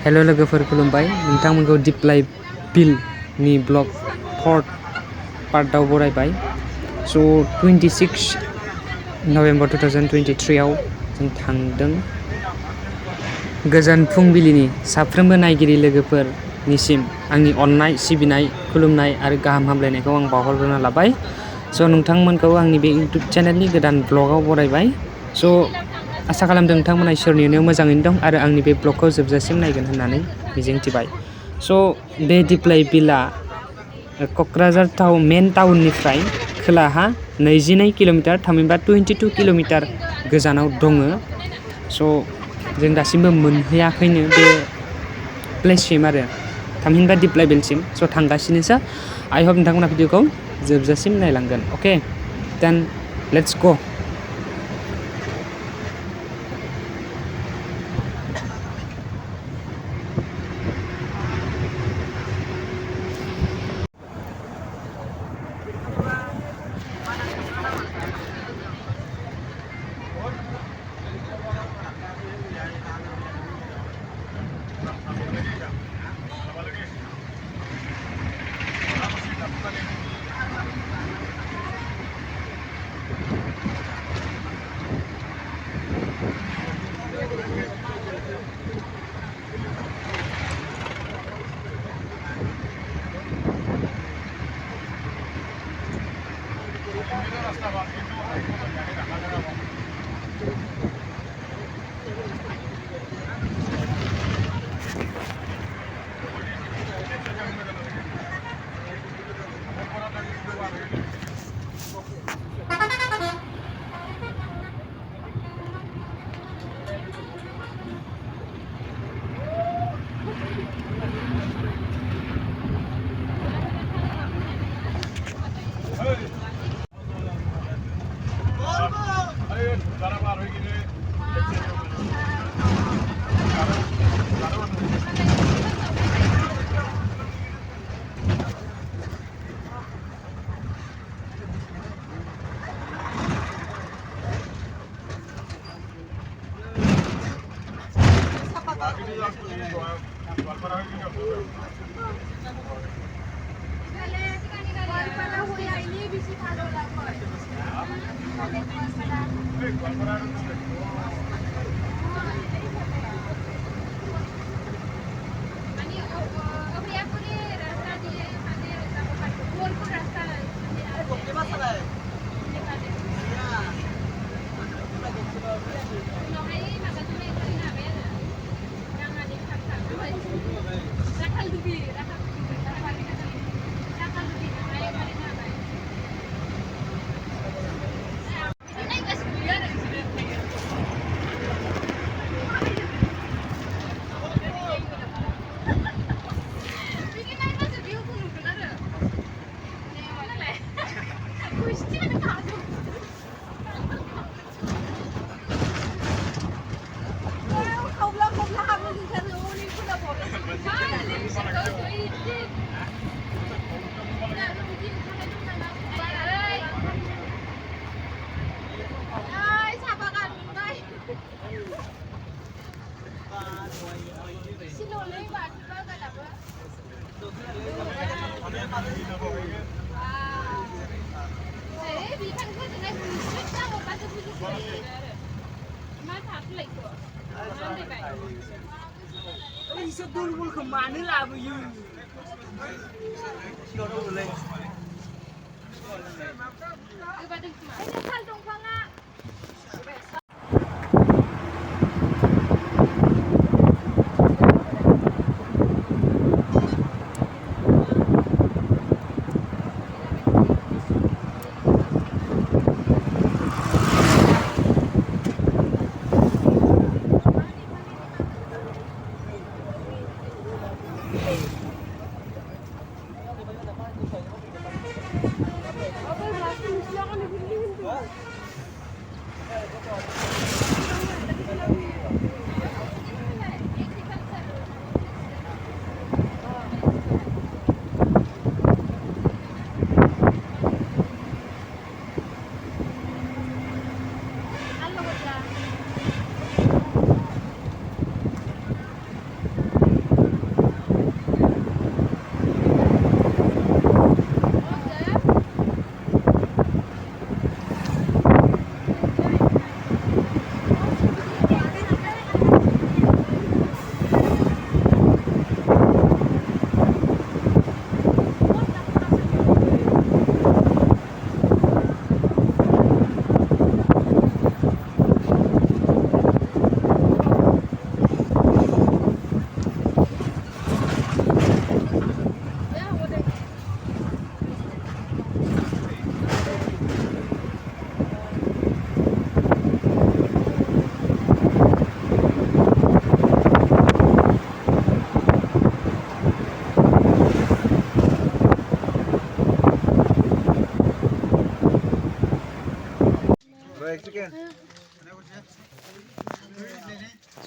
Hello लोगोफोर खुलुमबाय नोंथांमोनखौ दिप्लाइ बिलनि ब्लग 4 पार्टआव बरायबाय स' 26 नभेम्बर 2023 आव जों थांदों गोजोन फुंबिलिनि साफ्रोमबो नायगिरि लोगोफोरनिसिम आंनि अननाय सिबिनाय खुलुमनाय आरो गाहाम हामलायनायखौ आं बावहरग्रोना लाबाय स' नोंथांमोनखौ आंनि बे इउटुब चेनेलनि गोदान ब्लगआव बरायबाय स' आसा खालामदों नोंथांमोना इसोरनि अननायाव मोजाङैनो दं आरो आंनि बे ब्लगखौ जोबजासिम नायगोन होननानै मिजिंथिबाय स' बे दिप्लाइ बिलआ क'क्राझार मेन टाउननिफ्राय खोलाहा 22 किल'मिटार थामहिनबा 22 किल'मिटार गोजानाव दङ स' जों दासिमबो मोनहैयाखैनो बे प्लेससिम आरो थामहिनबा दिप्लाइ बिलसिम स' थांगासिनोसो आइ हप नोंथांमोना भिडिअखौ जोबजासिम नायलांगोन अके देन लेट्स गो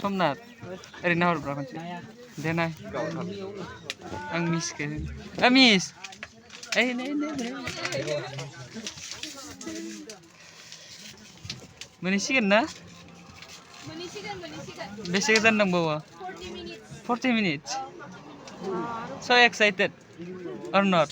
समनाथ ओरैनो हरब्रा खनसे दे नाय आं मिसखो मिस ओइ नै मोनहैसिगोन ना बेसे गोजान दंबावो 40 minutes so excited or not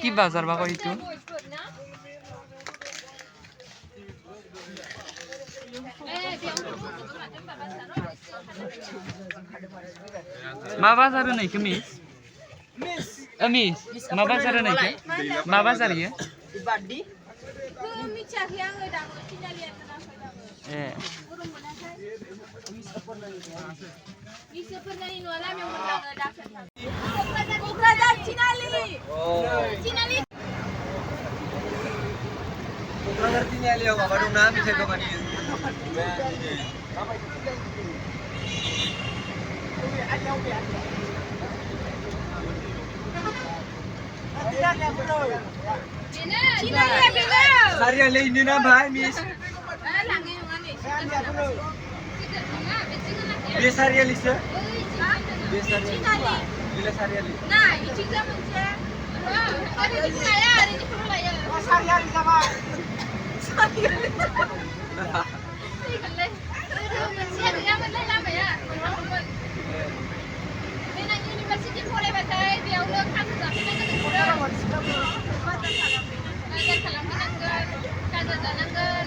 কি বাজার বা কইতো मा बाजार होनो इखो मिस मिस मा बाजार होनो इखो मा बाजार इयो बादि मिथियाखै आङो दाबो सिनालिया ए मिसफोरनि न'आ लामायाव मोनलाङो दाखोर क'क्राझार सिनालि सिनालि क'क्राझार सिनालियाव माबा दंना मिथाइ दखानि Sariali ini na bahai mis. Dia sariali sih. Dia sariali. Bila sariali. Nah, ini juga macam. Ada di mana? Ada di mana ya? Oh sariali sama. Sariali. Masih ada yang mana lama ya? Dengan universiti boleh baca dia ulang kan sudah kita kena kurang. Kajian kalam menangkan, kajian menangkan.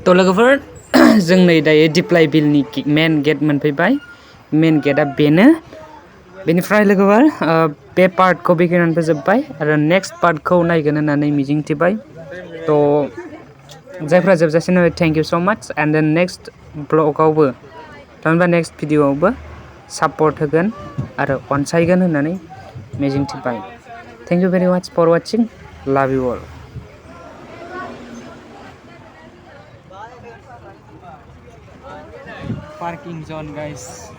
तो लोगोफोर जों नै दायो दिप्लाइ बिलनि main gate मोनफैबाय main गेटआ बेनो बेनिफ्राय लोगोफोर बे पार्टखौ बेखिनियावनो फोजोबबाय आरो नेक्स्ट पार्टखौ नायगोन होननानै मिजिंथिबाय तो जायफ्रा जोबजासिम नायबाय थेंक इउ सो माच एन्ड देन नेक्स्ट ब्लगावबो थामहिनबा नेक्स्ट भिडिअआवबो सापर्ट होगोन आरो अनसायगोन होननानै मिजिंथिबाय थेंक इउ भेरि माच फर वाचिं लाभ इउ अल parking zone guys